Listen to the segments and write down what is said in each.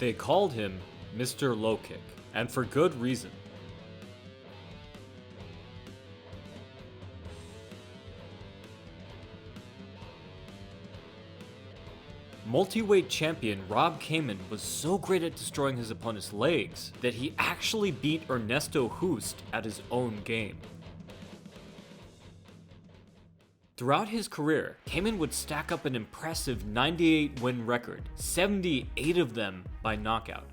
They called him Mr. Low Kick, and for good reason. Multi-weight champion Rob Kaman was so great at destroying his opponent's legs that he actually beat Ernesto Hoost at his own game. Throughout his career, Kaman would stack up an impressive 98 win record, 78 of them by knockout.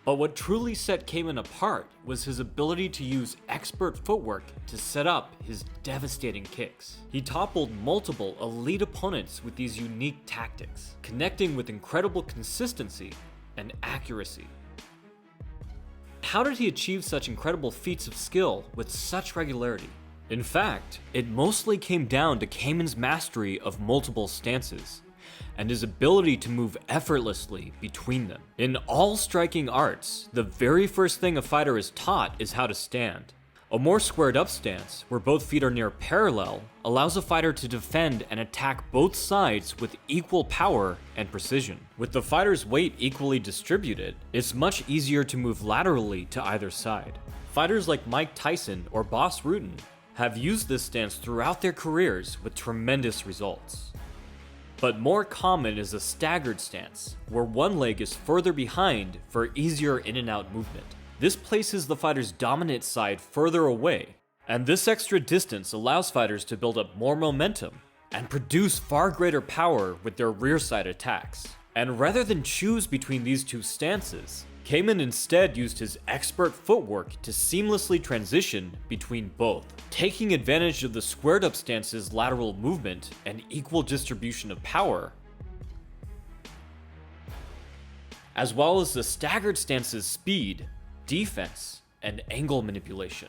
But what truly set Kaman apart was his ability to use expert footwork to set up his devastating kicks. He toppled multiple elite opponents with these unique tactics, connecting with incredible consistency and accuracy. How did he achieve such incredible feats of skill with such regularity? In fact, it mostly came down to Kaman's mastery of multiple stances, and his ability to move effortlessly between them. In all striking arts, the very first thing a fighter is taught is how to stand. A more squared up stance, where both feet are near parallel, allows a fighter to defend and attack both sides with equal power and precision. With the fighter's weight equally distributed, it's much easier to move laterally to either side. Fighters like Mike Tyson or Boss Rutan have used this stance throughout their careers with tremendous results. But more common is a staggered stance, where one leg is further behind for easier in and out movement. This places the fighter's dominant side further away, and this extra distance allows fighters to build up more momentum and produce far greater power with their rear side attacks. And rather than choose between these two stances, Kaman instead used his expert footwork to seamlessly transition between both, taking advantage of the squared up stance's lateral movement and equal distribution of power, as well as the staggered stance's speed, defense, and angle manipulation.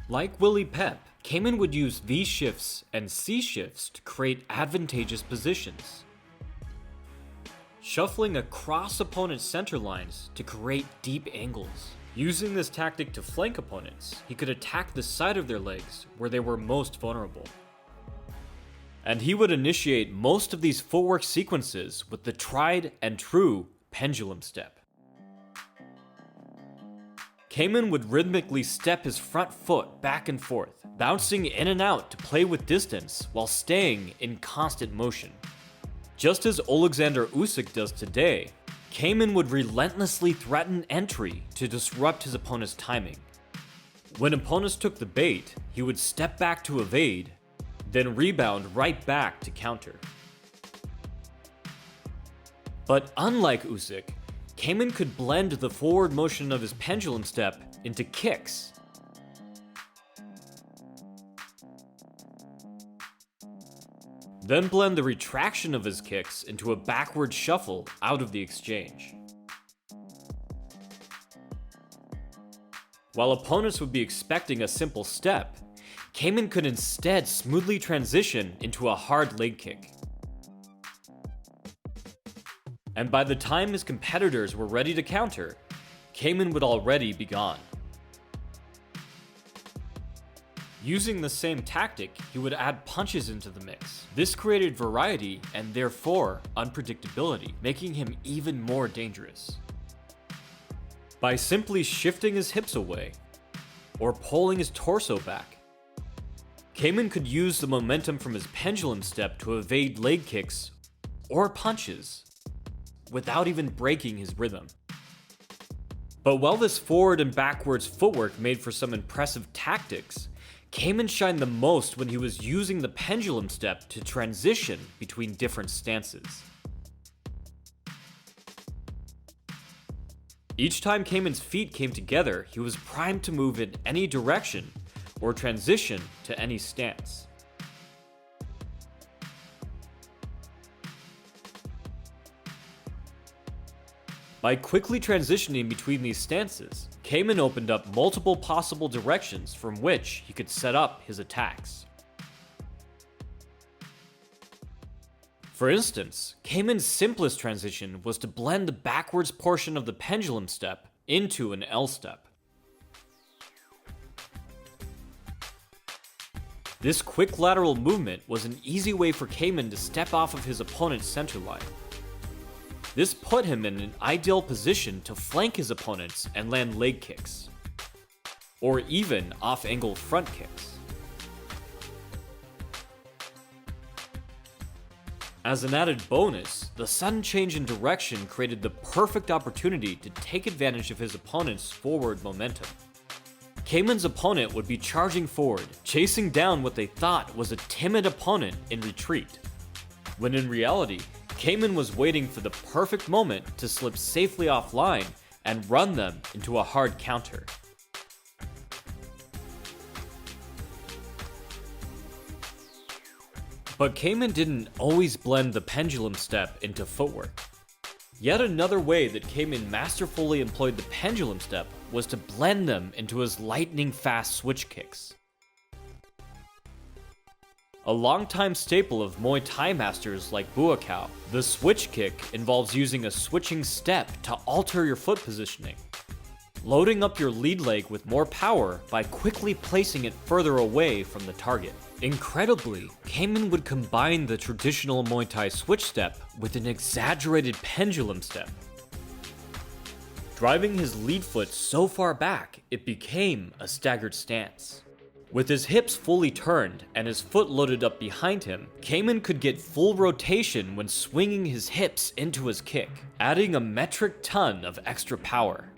Like Willie Pep, Kaman would use V shifts and C shifts to create advantageous positions, shuffling across opponents' center lines to create deep angles. Using this tactic to flank opponents, he could attack the side of their legs where they were most vulnerable. And he would initiate most of these footwork sequences with the tried and true pendulum step. Kaman would rhythmically step his front foot back and forth, bouncing in and out to play with distance while staying in constant motion. Just as Alexander Usyk does today, Kaman would relentlessly threaten entry to disrupt his opponent's timing. When opponents took the bait, he would step back to evade, then rebound right back to counter. But unlike Usyk, Kaman could blend the forward motion of his pendulum step into kicks. Then blend the retraction of his kicks into a backward shuffle out of the exchange. While opponents would be expecting a simple step, Kaman could instead smoothly transition into a hard leg kick. And by the time his competitors were ready to counter, Kaman would already be gone. Using the same tactic, he would add punches into the mix. This created variety and therefore unpredictability, making him even more dangerous. By simply shifting his hips away or pulling his torso back, Kaman could use the momentum from his pendulum step to evade leg kicks or punches without even breaking his rhythm. But while this forward and backwards footwork made for some impressive tactics, Kaman shined the most when he was using the pendulum step to transition between different stances. Each time Kaman's feet came together, he was primed to move in any direction or transition to any stance. By quickly transitioning between these stances, Kaman opened up multiple possible directions from which he could set up his attacks. For instance, Kaman's simplest transition was to blend the backwards portion of the pendulum step into an L step. This quick lateral movement was an easy way for Kaman to step off of his opponent's center line. This put him in an ideal position to flank his opponents and land leg kicks, or even off-angle front kicks. As an added bonus, the sudden change in direction created the perfect opportunity to take advantage of his opponent's forward momentum. Kaman's opponent would be charging forward, chasing down what they thought was a timid opponent in retreat, when in reality, Kaman was waiting for the perfect moment to slip safely offline and run them into a hard counter. But Kaman didn't always blend the pendulum step into footwork. Yet another way that Kaman masterfully employed the pendulum step was to blend them into his lightning-fast switch kicks. A longtime staple of Muay Thai masters like Buakaw, the switch kick involves using a switching step to alter your foot positioning, loading up your lead leg with more power by quickly placing it further away from the target. Incredibly, Kaman would combine the traditional Muay Thai switch step with an exaggerated pendulum step, driving his lead foot so far back it became a staggered stance. With his hips fully turned and his foot loaded up behind him, Kaman could get full rotation when swinging his hips into his kick, adding a metric ton of extra power.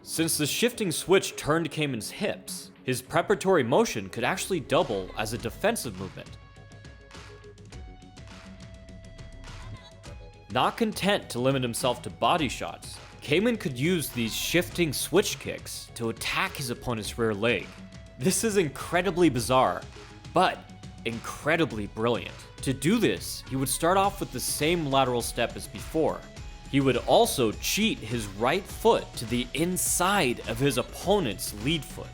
Since the shifting switch turned Kaman's hips, his preparatory motion could actually double as a defensive movement. Not content to limit himself to body shots, Kaman could use these shifting switch kicks to attack his opponent's rear leg. This is incredibly bizarre, but incredibly brilliant. To do this, he would start off with the same lateral step as before. He would also cheat his right foot to the inside of his opponent's lead foot.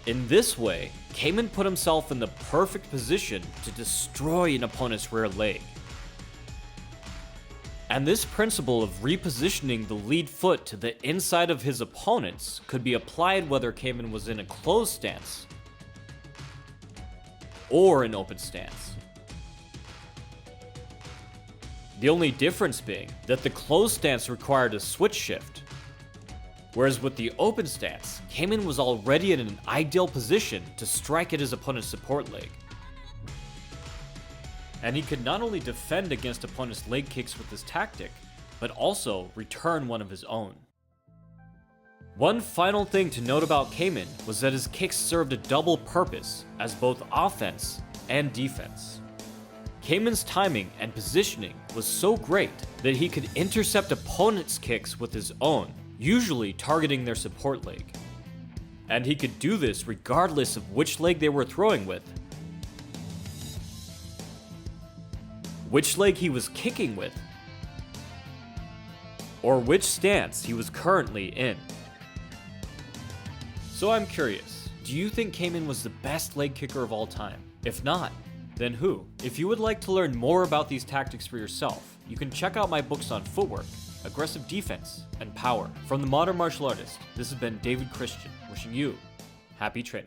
In this way, Kaman put himself in the perfect position to destroy an opponent's rear leg. And this principle of repositioning the lead foot to the inside of his opponents could be applied whether Kaman was in a closed stance or an open stance. The only difference being that the closed stance required a switch shift, whereas with the open stance, Kaman was already in an ideal position to strike at his opponent's support leg. And he could not only defend against opponents' leg kicks with this tactic, but also return one of his own. One final thing to note about Kaman was that his kicks served a double purpose as both offense and defense. Kaman's timing and positioning was so great that he could intercept opponents' kicks with his own, usually targeting their support leg. And he could do this regardless of which leg they were throwing with, which leg he was kicking with, or which stance he was currently in. So I'm curious, do you think Kaman was the best leg kicker of all time? If not, then who? If you would like to learn more about these tactics for yourself, you can check out my books on footwork, aggressive defense, and power. From the Modern Martial Artist, this has been David Christian, wishing you happy training.